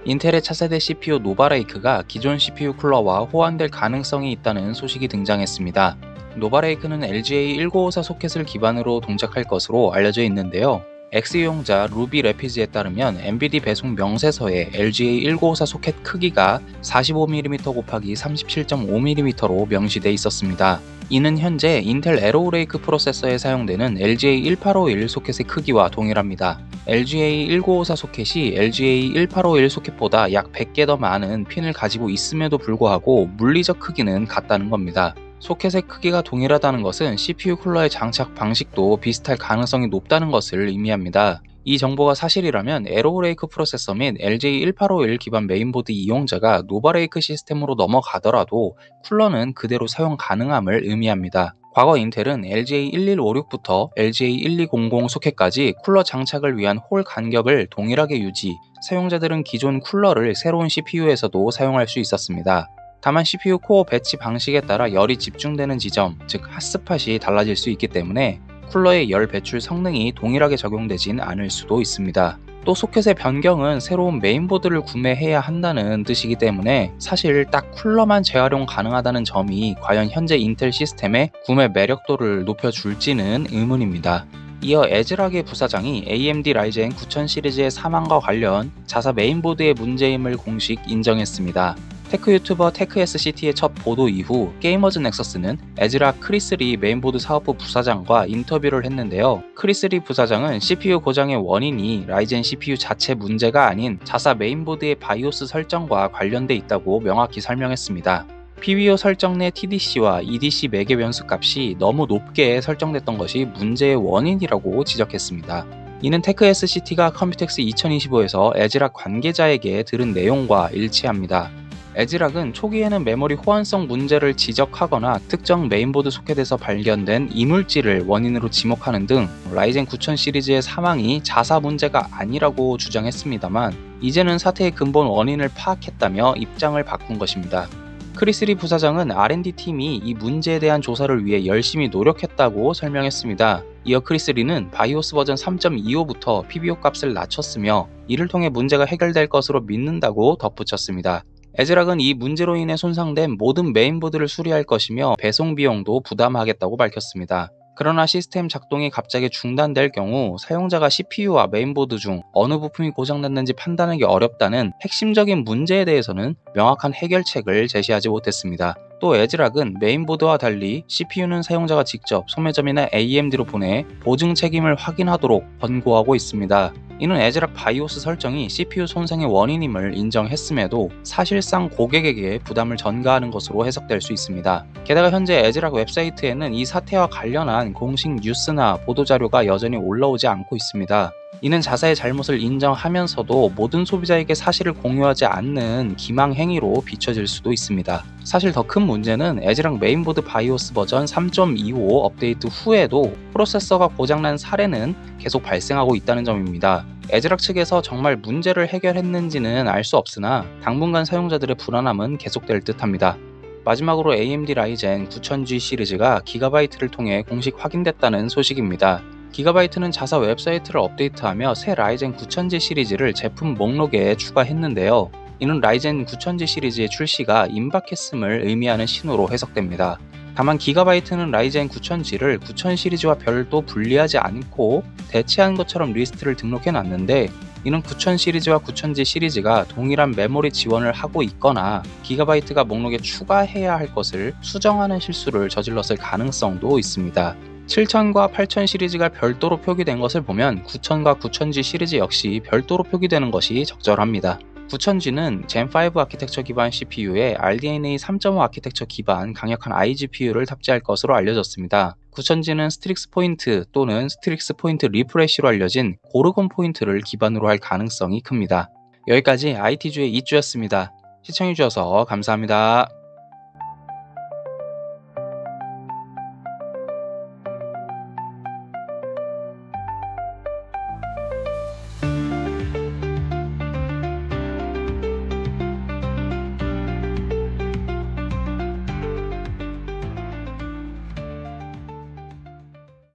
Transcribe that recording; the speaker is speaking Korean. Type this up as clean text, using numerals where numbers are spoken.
인텔의 차세대 CPU 노바레이크가 기존 CPU 쿨러와 호환될 가능성이 있다는 소식이 등장했습니다. 노바레이크는 LGA1954 소켓을 기반으로 동작할 것으로 알려져 있는데요. X유용자 루비 래피즈에 따르면 NVIDIA 배송 명세서에 LGA1954 소켓 크기가 45mm 곱하기 37.5mm로 명시돼 있었습니다. 이는 현재 인텔 에로우레이크 프로세서에 사용되는 LGA1851 소켓의 크기와 동일합니다. LGA1954 소켓이 LGA1851 소켓보다 약 100개 더 많은 핀을 가지고 있음에도 불구하고 물리적 크기는 같다는 겁니다. 소켓의 크기가 동일하다는 것은 CPU 쿨러의 장착 방식도 비슷할 가능성이 높다는 것을 의미합니다. 이 정보가 사실이라면 에로우레이크 프로세서 및 LJ1851 기반 메인보드 이용자가 노바레이크 시스템으로 넘어가더라도 쿨러는 그대로 사용 가능함을 의미합니다. 과거 인텔은 LJ1156부터 LJ1200 소켓까지 쿨러 장착을 위한 홀 간격을 동일하게 유지, 사용자들은 기존 쿨러를 새로운 CPU에서도 사용할 수 있었습니다. 다만 CPU 코어 배치 방식에 따라 열이 집중되는 지점, 즉 핫스팟이 달라질 수 있기 때문에 쿨러의 열 배출 성능이 동일하게 적용되진 않을 수도 있습니다. 또 소켓의 변경은 새로운 메인보드를 구매해야 한다는 뜻이기 때문에 사실 딱 쿨러만 재활용 가능하다는 점이 과연 현재 인텔 시스템의 구매 매력도를 높여줄지는 의문입니다. 이어 에즈락의 부사장이 AMD 라이젠 9000 시리즈의 사망과 관련 자사 메인보드의 문제임을 공식 인정했습니다. 테크 유튜버 테크SCT의 첫 보도 이후 게이머즈 넥서스는 에즈락 크리스 리 메인보드 사업부 부사장과 인터뷰를 했는데요. 크리스 리 부사장은 CPU 고장의 원인이 라이젠 CPU 자체 문제가 아닌 자사 메인보드의 바이오스 설정과 관련돼 있다고 명확히 설명했습니다. PBO 설정 내 TDC와 EDC 매개 변수 값이 너무 높게 설정됐던 것이 문제의 원인이라고 지적했습니다. 이는 테크SCT가 컴퓨텍스 2025에서 에즈락 관계자에게 들은 내용과 일치합니다. 에즈락은 초기에는 메모리 호환성 문제를 지적하거나 특정 메인보드 소켓에서 발견된 이물질을 원인으로 지목하는 등 라이젠 9000 시리즈의 사망이 자사 문제가 아니라고 주장했습니다만 이제는 사태의 근본 원인을 파악했다며 입장을 바꾼 것입니다. 크리스 리 부사장은 R&D 팀이 이 문제에 대한 조사를 위해 열심히 노력했다고 설명했습니다. 이어 크리스 리는 바이오스 버전 3.25부터 PBO 값을 낮췄으며 이를 통해 문제가 해결될 것으로 믿는다고 덧붙였습니다. 에즈락은 이 문제로 인해 손상된 모든 메인보드를 수리할 것이며 배송 비용도 부담하겠다고 밝혔습니다. 그러나 시스템 작동이 갑자기 중단될 경우 사용자가 CPU와 메인보드 중 어느 부품이 고장났는지 판단하기 어렵다는 핵심적인 문제에 대해서는 명확한 해결책을 제시하지 못했습니다. 또 에즈락은 메인보드와 달리 CPU는 사용자가 직접 소매점이나 AMD로 보내 보증 책임을 확인하도록 권고하고 있습니다. 이는 에즈락 바이오스 설정이 CPU 손상의 원인임을 인정했음에도 사실상 고객에게 부담을 전가하는 것으로 해석될 수 있습니다. 게다가 현재 에즈락 웹사이트에는 이 사태와 관련한 공식 뉴스나 보도자료가 여전히 올라오지 않고 있습니다. 이는 자사의 잘못을 인정하면서도 모든 소비자에게 사실을 공유하지 않는 기망 행위로 비춰질 수도 있습니다. 사실 더 큰 문제는 에즈락 메인보드 바이오스 버전 3.25 업데이트 후에도 프로세서가 고장난 사례는 계속 발생하고 있다는 점입니다. 에즈락 측에서 정말 문제를 해결했는지는 알 수 없으나 당분간 사용자들의 불안함은 계속될 듯합니다. 마지막으로 AMD 라이젠 9000G 시리즈가 기가바이트를 통해 공식 확인됐다는 소식입니다. 기가바이트는 자사 웹사이트를 업데이트하며 새 라이젠 9000G 시리즈를 제품 목록에 추가했는데요. 이는 라이젠 9000G 시리즈의 출시가 임박했음을 의미하는 신호로 해석됩니다. 다만 기가바이트는 라이젠 9000G를 9000 시리즈와 별도 분리하지 않고 대체한 것처럼 리스트를 등록해놨는데 이는 9000 시리즈와 9000G 시리즈가 동일한 메모리 지원을 하고 있거나 기가바이트가 목록에 추가해야 할 것을 수정하는 실수를 저질렀을 가능성도 있습니다. 7000과 8000 시리즈가 별도로 표기된 것을 보면 9000과 9000G 시리즈 역시 별도로 표기되는 것이 적절합니다. 9000G는 젠5 아키텍처 기반 CPU에 RDNA 3.5 아키텍처 기반 강력한 iGPU를 탑재할 것으로 알려졌습니다. 9000G는 스트릭스 포인트 또는 스트릭스 포인트 리프레시로 알려진 고르곤 포인트를 기반으로 할 가능성이 큽니다. 여기까지 IT주의 이주였습니다. 시청해주셔서 감사합니다.